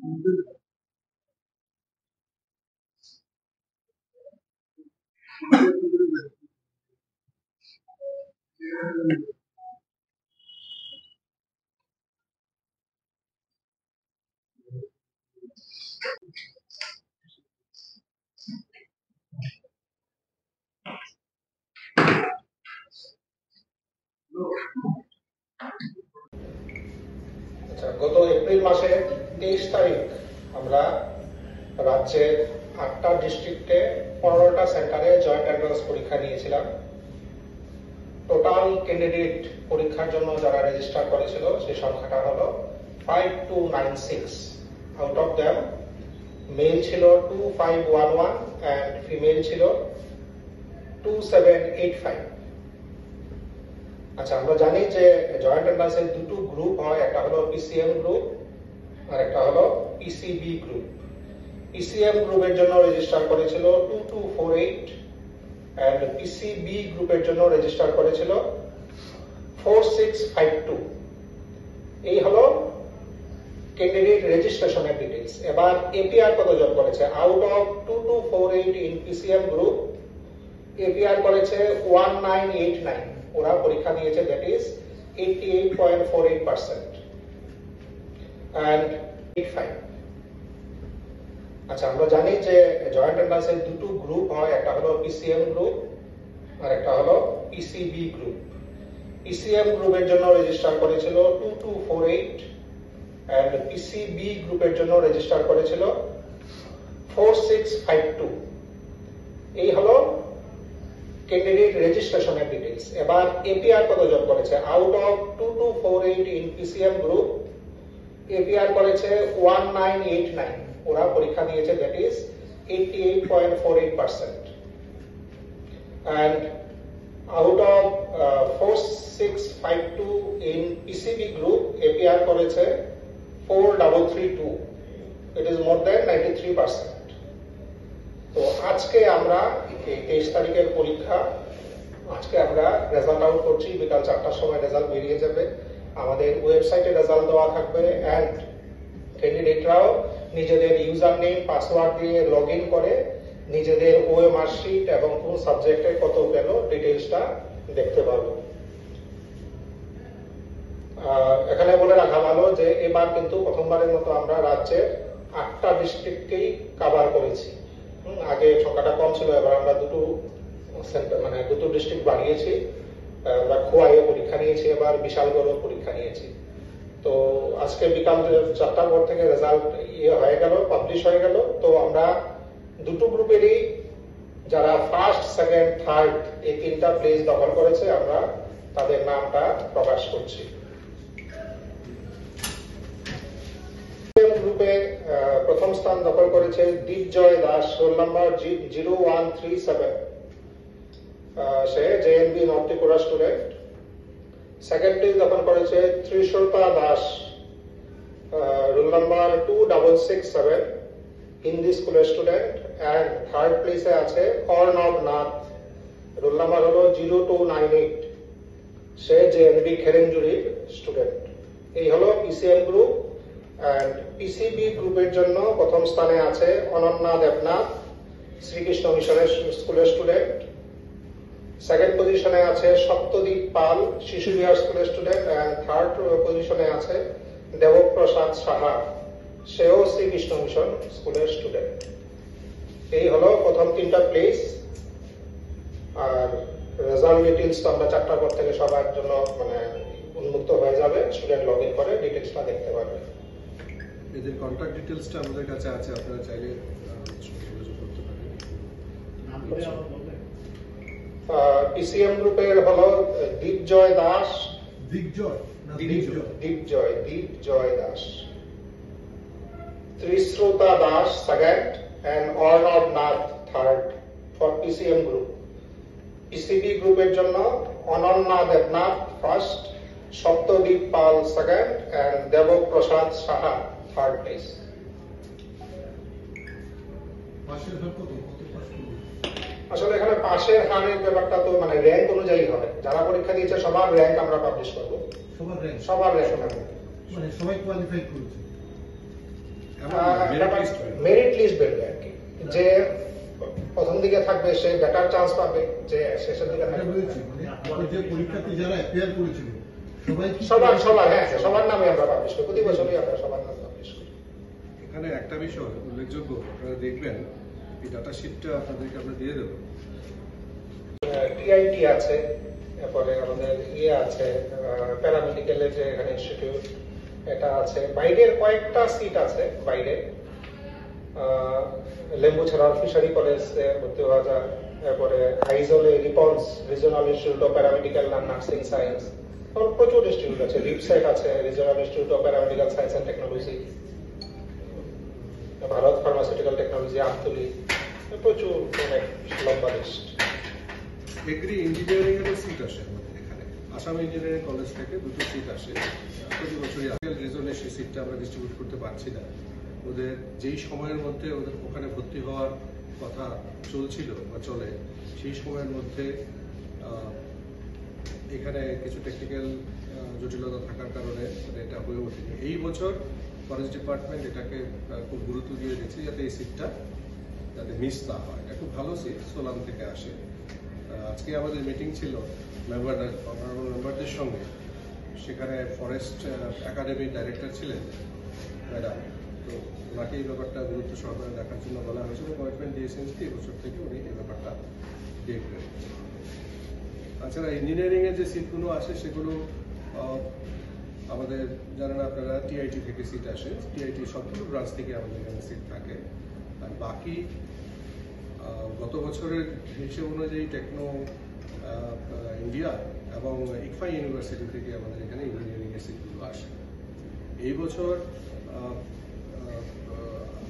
গত এপ্রিল মাসের 23 তারিখ আমরা রাজ্যের 8টা ডিস্ট্রিক্টে 15টা সেন্টারে জয়েন্ট এন্ট্রান্স পরীক্ষা নিয়েছিলাম। টোটাল ক্যান্ডিডেট পরীক্ষার জন্য যারা রেজিস্টার করেছিল সেই সংখ্যাটা হলো 5296। আউট অফ দ্যাম মেল ছিল 2511 এন্ড ফিমেল ছিল 2785। আচ্ছা, আমরা জানি যে জয়েন্ট এন্ট্রান্সের দুটো গ্রুপ হয়, একটা হলো পিসিএম গ্রুপ আর একটা হলো পিসিবি গ্রুপ। পিসিএম গ্রুপের জন্য রেজিস্টার করেছিল 2248 এন্ড পিসিবি গ্রুপের জন্য রেজিস্টার করেছিল 4652। এই হলো ক্যান্ডিডেট রেজিস্ট্রেশনের ডিটেইলস। এবার এপিআর কতজন করেছে? Out of 2248 in PCM group APR করেছে 1989। ওরা পরীক্ষা দিয়েছে, দ্যাট ইজ 88.48% and 85। আচ্ছা, আমরা জানি যে জয়েন্ট এন্ট্রান্সের দুটো গ্রুপ হয়, একটা হলো পিসিএম গ্রুপ আর একটা হলো পিসিবি গ্রুপ। পিসিএম গ্রুপের জন্য রেজিস্টার করেছিল 2248 এন্ড পিসিবি গ্রুপের জন্য রেজিস্টার করেছিল 4652। এই হলো ক্যান্ডিডেট রেজিস্ট্রেশনের ডিটেইলস। এবার এপিআর কতজন করেছে? Out of 2248 in PCM group APR করেছে 1989। ওরা পরীক্ষা দিয়েছে, that is 88.48% and out of 4652 in PCB group APR করেছে 4332। it is more than 93%। তো আজকে আমরা এই 23 তারিখের পরীক্ষা, আজকে আমরা রেজাল্ট আউট করছি। বিকাল 4টার সময় রেজাল্ট বেরিয়ে যাবে, আমাদের ওয়েবসাইটে রেজাল্ট দেওয়া থাকবে এন্ড ক্যান্ডিডেটরাও নিজেদের ইউজার নেম পাসওয়ার্ড দিয়ে লগ ইন করে নিজেদের ওএমআর শিট এবং কোন সাবজেক্টে কত পেল ডিটেইলসটা দেখতে পারবে। এখানে বলে রাখা ভালো যে এবার কিন্তু প্রথমবারের মতো আমরা রাজ্যের 8টা ডিস্ট্রিক্টকেই কভার করেছি। আগে সংখ্যাটা কম ছিল, এবার আমরা দুটো ডিস্ট্রিক্ট বাড়িয়েছি। আমরা খোয়াইয়ে পরীক্ষা নিয়েছি, এবার বিশালগড় পরীক্ষা নিয়েছি। তো আজকে বিকাল 4টার পর থেকে রেজাল্ট হয়ে গেল, পাবলিশ হয়ে গেল। তো আমরা দুটো গ্রুপেরই যারা ফার্স্ট, সেকেন্ড, থার্ড এই 3টা প্লেস দখল করেছে আমরা তাদের নামটা প্রকাশ করছি। গ্রুপে প্রথম স্থান দখল করেছে দীপজয় দাস, রোল নাম্বার 0137। সে JNB north Tripura student. Second place দখল করেছে ত্রিশোতা দাস, রোল নাম্বার 2667, হিন্দি স্কুলের স্টুডেন্ট। এন্ড থার্ড প্লেসে আছে অর্ণব নাথ, রোল নাম্বার হলো 0298, সে জেএনবি খেরেঞ্জুরির স্টুডেন্ট। এই হলো পিসিএম গ্রুপ। এন্ড পিসিবি গ্রুপের জন্য প্রথম স্থানে আছে অনন্যা দেবনাথ, শ্রীকৃষ্ণ মিশনের স্কুলের স্টুডেন্ট। সেকেন্ড পজিশনে আছে সত্যদীপ পাল, শিশু বিহার স্কুলের স্টুডেন্ট। এন্ড থার্ড পজিশনে আছে দেবপ্রসাদ সাহা, সেও শ্রীকৃষ্ণ মিশন স্কুলের স্টুডেন্ট। এই হলো প্রথম 3টা প্লেস। আর রেজাল্ট ডিটেইলস তো আমরা 4টার পর থেকে সবার জন্য উন্মুক্ত হয়ে যাবে, স্টুডেন্ট লগ ইন করে ডিটেইলসটা দেখতে পারবে। এদের কন্টাক্ট ডিটেইলসটা আমাদের কাছে আছে, আপনারা চাইলে যোগাযোগ করতে পারেন। পিসিএম গ্রুপের হলো Dipjoy Das, Dipjoy Das, Trishrota Das second and Arnab Nath third for PCM গ্রুপ। পিসিবি গ্রুপের জন্য Ananya Debnath first, Satyadip Pal second and Debprasad Saha third place. আসলে এখানে পাশের হারের ব্যাপারটা তো র্যাঙ্ক অনুযায়ী হয়, যারা পরীক্ষা দিয়েছে সবার র্যাঙ্ক আমরা পাবলিশ করবো। সবার র্যাঙ্ক সবাই কোয়ালিফাই করেছে। মেরিট লিস্ট বেরবে আর কি, যে প্রথম দিকে থাকবে সে বেটার চান্স পাবে, যে শেষের দিকে থাকবে যে পরীক্ষাতে যারা অ্যাপিয়ার করেছিল সবার নামে আমরা পাবলিশ করি, প্রতি বছরই আমরা সবার নামে পাবলিশ করি। এখানে একটা বিষয় উল্লেখযোগ্য, আপনারা দেখবেন এই ডাটা শিটটা আপনাদেরকে আমরা দিয়ে দেবো। টিআইটি আছে, তারপরে আমাদের আছে প্যারামেডিক্যালের যে এখানে ইনস্টিটিউট এটা আছে, বাইরের কয়েকটা সিট আছে বাইরে, লেম্বু ছাড়া ফিশারি কলেজে ভর্তি হওয়া যায়, তারপরে আইজলে RIPANS regional institute of paramedical and nursing science, প্রচুর ইনস্টিটিউট আছে, রিপসেট আছে regional institute of paramedical science and technology, Bharat pharmaceutical technology Amtali, প্রচুর অনেক লম্বা লিস্ট। এগ্রি ইঞ্জিনিয়ারিং এর সিট আসে আমাদের এখানে, আসাম ইঞ্জিনিয়ারিং কলেজ থেকে 2টো সিট আসে প্রতি বছরই। আগের রিজনে সেই সিটটা আমরা ডিস্ট্রিবিউট করতে পারছি না, ওদের যেই সময়ের মধ্যে ওদের ওখানে ভর্তি হওয়ার কথা চলছিল বা চলে, সেই সময়ের মধ্যে এখানে কিছু টেকনিক্যাল জটিলতা থাকার কারণে এটা হয়ে ওঠেনি। এই বছর ফরেস্ট ডিপার্টমেন্ট এটাকে খুব গুরুত্ব দিয়ে দিচ্ছে যাতে এই সিটটা যাতে মিস না হয়। এটা খুব ভালো সিট, সোলান থেকে আসে। আজকে আমাদের মিটিং ছিল মেম্বারদের সঙ্গে, সেখানে ফরেস্ট একাডেমির ডাইরেক্টর ছিলেন ম্যাডাম, তো ওনাকে এই ব্যাপারটা গুরুত্ব সহকারে দেখার জন্য বলা হয়েছিল, কমিটমেন্ট দিয়েছেন যে এবছর থেকে উনি এই ব্যাপারটা দেখবেন। তাছাড়া ইঞ্জিনিয়ারিং এর যে সিটগুলো আসে সেগুলো আমাদের জানেন আপনারা টিআইটি থেকে সিট আসে, টিআইটি সবগুলো ব্রাঞ্চ থেকে আমাদের এখানে সিট থাকে। আর বাকি গত বছরের হিসেব অনুযায়ী টেকনো ইন্ডিয়া এবং ইকফাই ইউনিভার্সিটি থেকে আমাদের এখানে ইঞ্জিনিয়ারিং এর সিটগুলো আসে। এই বছর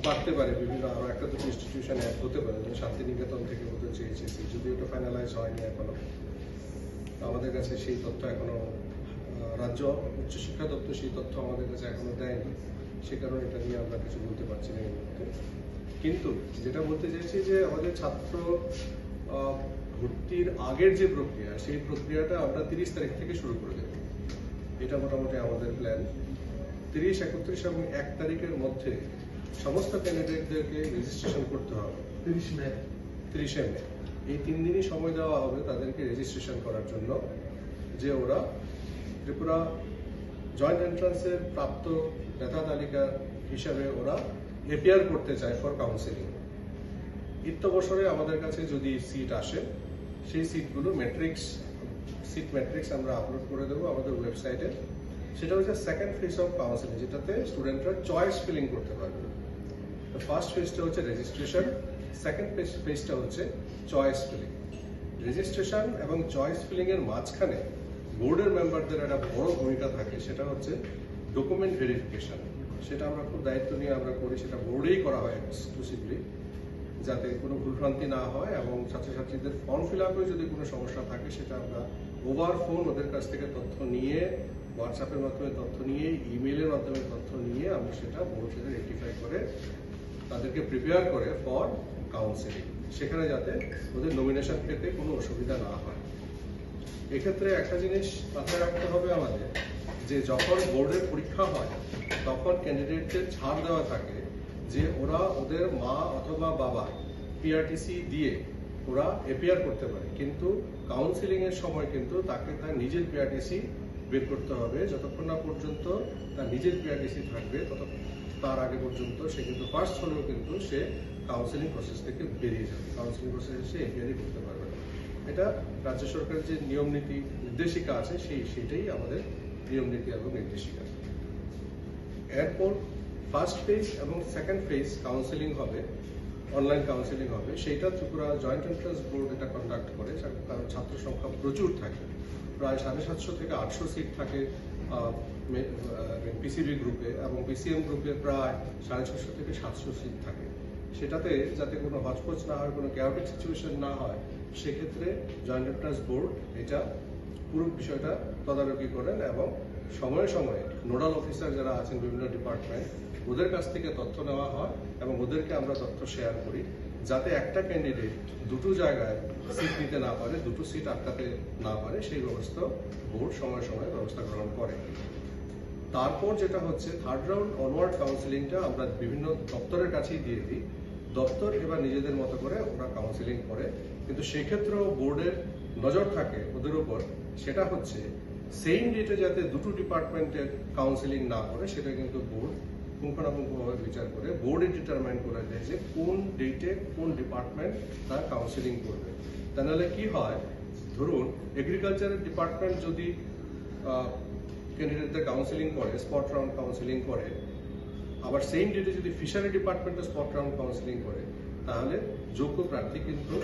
বাড়তে পারে, বিভিন্ন আরো একটা দুটো ইনস্টিটিউশন অ্যাড হতে পারে, শান্তিনিকেতন থেকে হতে চেয়েছে, যদিও এটা ফাইনালাইজ হয়নি এখনো। আমাদের কাছে সেই তথ্য এখনো রাজ্য উচ্চশিক্ষা দপ্তর সেই তথ্য আমাদের কাছে এখনো দেয়নি, সে কারণে এটা নিয়ে আমরা কিছু বলতে পারছি না এই মুহূর্তে। কিন্তু যেটা বলতে চাইছি যে আমাদের ছাত্র ভর্তির আগের যে প্রক্রিয়া, সেই প্রক্রিয়াটা আমরা 30 তারিখ থেকে শুরু করে দেব। এটা মোটামুটি আমাদের প্ল্যান। 30, 31 এবং 1 তারিখের মধ্যে সমস্ত ক্যান্ডিডেটদেরকে রেজিস্ট্রেশন করতে হবে। 30 মে এই 3 দিনই সময় দেওয়া হবে তাদেরকে রেজিস্ট্রেশন করার জন্য, যে ওরা ত্রিপুরা জয়েন্ট এন্ট্রান্সের প্রাপ্ত মেধা তালিকা হিসাবে ওরা এপিয়ার করতে চায় ফর কাউন্সিলিং। বছরে আমাদের কাছে যদি সিট আসে, সেই সিটগুলো সিট ম্যাট্রিক্স আমরা আপলোড করে দেবো আমাদের ওয়েবসাইটে। সেটা হচ্ছে সেকেন্ড ফেজ অফ কাউন্সিলিং, যেটাতে স্টুডেন্টরা চয়েস ফিলিং করতে পারবে। ফার্স্ট ফেজটা হচ্ছে রেজিস্ট্রেশন, সেকেন্ড ফেজটা হচ্ছে চয়েস ফিলিং। রেজিস্ট্রেশন এবং চয়েস ফিলিং এর মাঝখানে বোর্ডের মেম্বারদের একটা বড় ভূমিকা থাকে, সেটা হচ্ছে ডকুমেন্ট ভেরিফিকেশন। সেটা আমরা খুব দায়িত্ব নিয়ে আমরা করি, সেটা বোর্ডেই করা হয় এক্সক্লুসিভলি, যাতে কোনো ভুলভ্রান্তি না হয়। এবং ছাত্রছাত্রীদের ফর্ম ফিল আপে যদি কোনো সমস্যা থাকে, সেটা আমরা ওভার ফোন ওদের কাছ থেকে তথ্য নিয়ে, হোয়াটসঅ্যাপের মাধ্যমে তথ্য নিয়ে, ইমেইলের মাধ্যমে তথ্য নিয়ে আমরা সেটা বোর্ড থেকে রেকটিফাই করে তাদেরকে প্রিপেয়ার করে ফর কাউন্সিলিং, সেখানে যাতে ওদের নমিনেশন পেতে কোনো অসুবিধা না হয়। এক্ষেত্রে একটা জিনিস মাথায় রাখতে হবে আমাদের, যে যখন বোর্ডের পরীক্ষা হয় তখন ক্যান্ডিডেটদের ছাড় দেওয়া থাকে যে ওরা ওদের মা অথবা বাবা পিআরটিসি দিয়ে ওরা এপিয়ার করতে পারে, কিন্তু কাউন্সিলিং এর সময় কিন্তু তাকে তার নিজের পিআরটিসি বের করতে হবে। যতক্ষণ না পর্যন্ত তার নিজের পিআরটিসি থাকবে, তার আগে পর্যন্ত সে কিন্তু ফার্স্ট হলেও কিন্তু সে কাউন্সিলিং প্রসেস থেকে বেরিয়ে যাবে, কাউন্সিলিং প্রসেসে সে এপিয়ারই করতে পারবে না। এটা রাজ্য সরকারের যে নিয়ম নীতি নির্দেশিকা আছে সেটাই আমাদের নিয়ম নীতি এবং নির্দেশিকা। এরপর ফার্স্ট ফেজ এবং সেকেন্ড ফেজ কাউন্সিলিং হবে, অনলাইন কাউন্সিলিং হবে। সেইটা ত্রিপুরা জয়েন্ট এন্ট্রান্স বোর্ড এটা কন্ডাক্ট করে, কারণ ছাত্র সংখ্যা প্রচুর থাকে, প্রায় 750 থেকে 800 সিট থাকে পিসিবি গ্রুপে, এবং পিসিএম গ্রুপে প্রায় 650 থেকে 700 সিট থাকে। সেটাতে যাতে কোনো হচপচ না হয়, কোনো ক্যাওটিক সিচুয়েশন না হয়, সেক্ষেত্রে জয়েন্ট এন্ট্রান্স বোর্ড এটা পুরো বিষয়টা তদারকি করেন এবং সময়ে সময়ে নোডাল অফিসার যারা আছেন বিভিন্ন ডিপার্টমেন্ট, ওদের কাছ থেকে তথ্য নেওয়া হয় এবং ওদেরকে আমরা তথ্য শেয়ার করি, যাতে একটা ক্যান্ডিডেট দুটো জায়গায় সিট নিতে না পারে, দুটো সিট আটকাতে না পারে, সেই ব্যবস্থা বোর্ড সময়ে সময়ে ব্যবস্থা গ্রহণ করে। তারপর যেটা হচ্ছে থার্ড রাউন্ড অনওয়ার্ড কাউন্সিলিংটা আমরা বিভিন্ন দপ্তরের কাছেই দিয়ে দিই। দপ্তর এবার নিজেদের মতো করে ওরা কাউন্সিলিং করে, কিন্তু সেক্ষেত্রেও বোর্ডের নজর থাকে ওদের উপর, সেটা হচ্ছে সেম ডেটে যাতে দুটো ডিপার্টমেন্টের কাউন্সিলিং না করে, সেটা কিন্তু বোর্ড পুঙ্খানুপুঙ্খভাবে বিচার করে বোর্ডে ডিটারমাইন করে দেয় যে কোন ডেটে কোন ডিপার্টমেন্ট তার কাউন্সিলিং করবে। তা নাহলে কি হয়, ধরুন এগ্রিকালচারের ডিপার্টমেন্ট যদি ক্যান্ডিডেটদের কাউন্সিলিং করে, স্পট রাউন্ড কাউন্সিলিং করে, আবার সেম ডেটে যদি ফিশারি ডিপার্টমেন্টে স্পট রাউন্ড কাউন্সিলিং করে, তাহলে যোগ্য প্রার্থী কিন্তু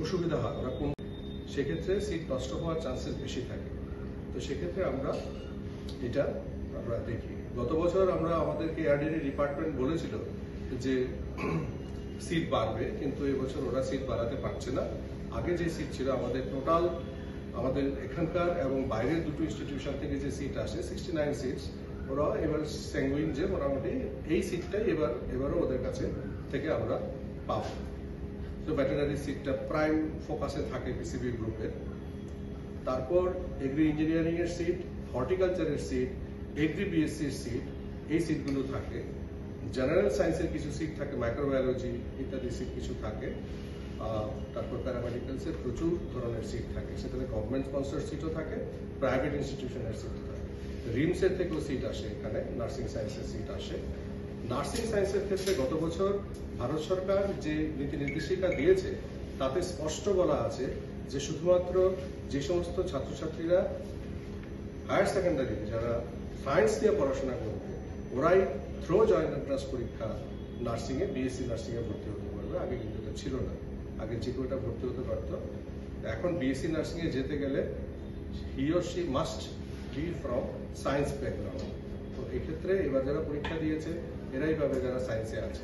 অসুবিধা হয়, ওরা কোন সেক্ষেত্রে সিট নষ্ট হওয়ার চান্সেস বেশি থাকে। তো সেক্ষেত্রে আমরা এটা দেখি। গত বছর আমাদেরকে এআরডিডি ডিপার্টমেন্ট বলেছিল যে সিট বাড়বে, কিন্তু এবছর ওরা সিট বাড়াতে পারছে না। আগে যে সিট ছিল আমাদের টোটাল, আমাদের এখানকার এবং বাইরের দুটো ইনস্টিটিউশন থেকে যে সিট আসে 69 সিটস, ওরা এবার স্যাঙ্গুইন যে মোটামুটি এই সিটটাই এবারও ওদের কাছে থেকে আমরা পাবো। তো ভেটেরিনারি সিটটা প্রাইম ফোকাসে থাকে পিসিবি গ্রুপের। তারপর এগ্রি ইঞ্জিনিয়ারিং এর সিট, হর্টিকালচারের সিট, এগ্রি বিএসসির সিট, এই সিটগুলো থাকে। জেনারেল সায়েন্সের কিছু সিট থাকে, মাইক্রোবায়োলজি ইত্যাদি সিট কিছু থাকে। তারপর প্যারামেডিক্যালসের প্রচুর ধরনের সিট থাকে, সেখানে গভর্নমেন্ট স্পন্সর সিটও থাকে, প্রাইভেট ইনস্টিটিউশনের সিটও থাকে। রিমসের থেকেও সিট আসে, এখানে নার্সিং সায়েন্সের সিট আসে। নার্সিং সায়েন্সের ক্ষেত্রে গত বছর ভারত সরকার যে নীতি নির্দেশিকা দিয়েছে, তাতে স্পষ্ট বলা আছে যে শুধুমাত্র যে সমস্ত ছাত্রছাত্রীরা হায়ার সেকেন্ডারিতে যারা সায়েন্স নিয়ে পড়াশোনা করবে, ওরাই থ্রো জয়েন্ট এন্ট্রান্স পরীক্ষা নার্সিংয়ে, বিএসসি নার্সিংয়ে ভর্তি হতে পারবে। আগে কিন্তু এটা ছিল না, আগে যে কেউটা ভর্তি হতে পারত। এখন বিএসসি নার্সিংয়ে যেতে গেলে he or she must be from science background. তো এক্ষেত্রে এবার যারা পরীক্ষা দিয়েছে এরাই পাবে যারা সায়েন্সে আছে।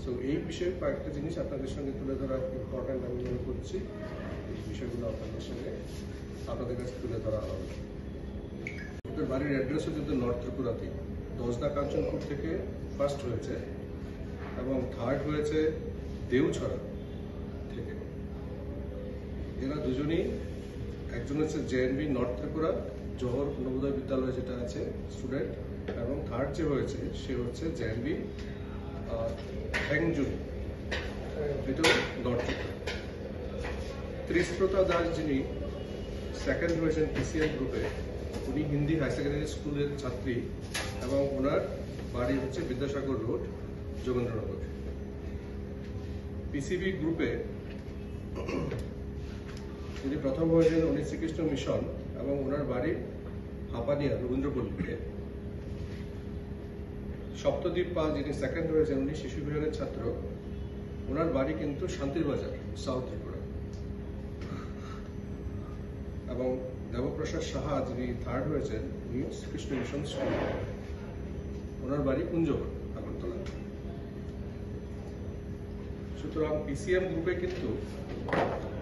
সো এই বিষয়ে কয়েকটা জিনিস আপনাদের সঙ্গে তুলে ধরা ইম্পর্টেন্ট আমি মনে করছি। এই বিষয়গুলো আপনাদের কাছে তুলে ধরা হবে। ওদের বাড়ির অ্যাড্রেস হচ্ছে নর্থ ত্রিপুরাতে, দশদা কাঞ্চনপুর থেকে ফার্স্ট হয়েছে এবং থার্ড হয়েছে দেউছড়া থেকে। এরা দুজনই, একজন হচ্ছে জেএনবি নর্থ ত্রিপুরা জওহর নবোদয় বিদ্যালয় যেটা আছে স্টুডেন্ট, এবং থার্ড যে হয়েছে সে হচ্ছে জেএনবি হ্যাংজুন, এটাও নর্থ ত্রিপুরা। ত্রিস্প্রতা দাস যিনি সেকেন্ড হয়েছেন পিসিএম গ্রুপে, উনি হিন্দি হায়ার সেকেন্ডারি স্কুলের ছাত্রী এবং ওনার বাড়ি হচ্ছে বিদ্যাসাগর রোড, যোগেন্দ্রনগর। পিসিবি গ্রুপে যিনি প্রথম হয়েছেন উনি শ্রীকৃষ্ণ মিশন এবং ওনার বাড়ি হাপানিয়া রবীন্দ্রপল্লীতে। সপ্তদ্বীপ পাল যিনি সেকেন্ড হয়েছেন উনি শিশু বিহারের ছাত্র, ওনার বাড়ি কিন্তু শান্তির বাজার, সাউথ ত্রিপুরা। এবং দেবপ্রসাদ সাহা যিনি থার্ড হয়েছেন উনি শ্রীকৃষ্ণ মিশন স্কুল, ওনার বাড়ি কুঞ্জবন, আগরতলা। সুতরাং পিসিএম গ্রুপে কিন্তু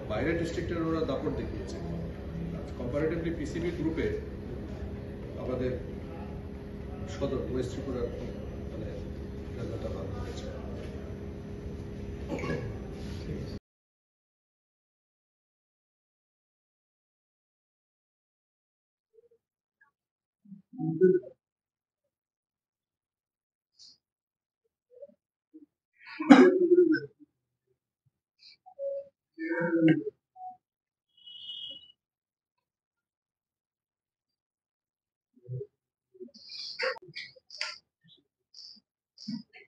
বাইরের ডিস্ট্রিক্টের ওরা দাপট দেখিয়েছে। কম্পারেটিভলি পিসিবি গ্রুপে আমাদের সদর ওয়েস্ট ত্রিপুরার মানে রেজাল্টটা ভালো হয়েছে।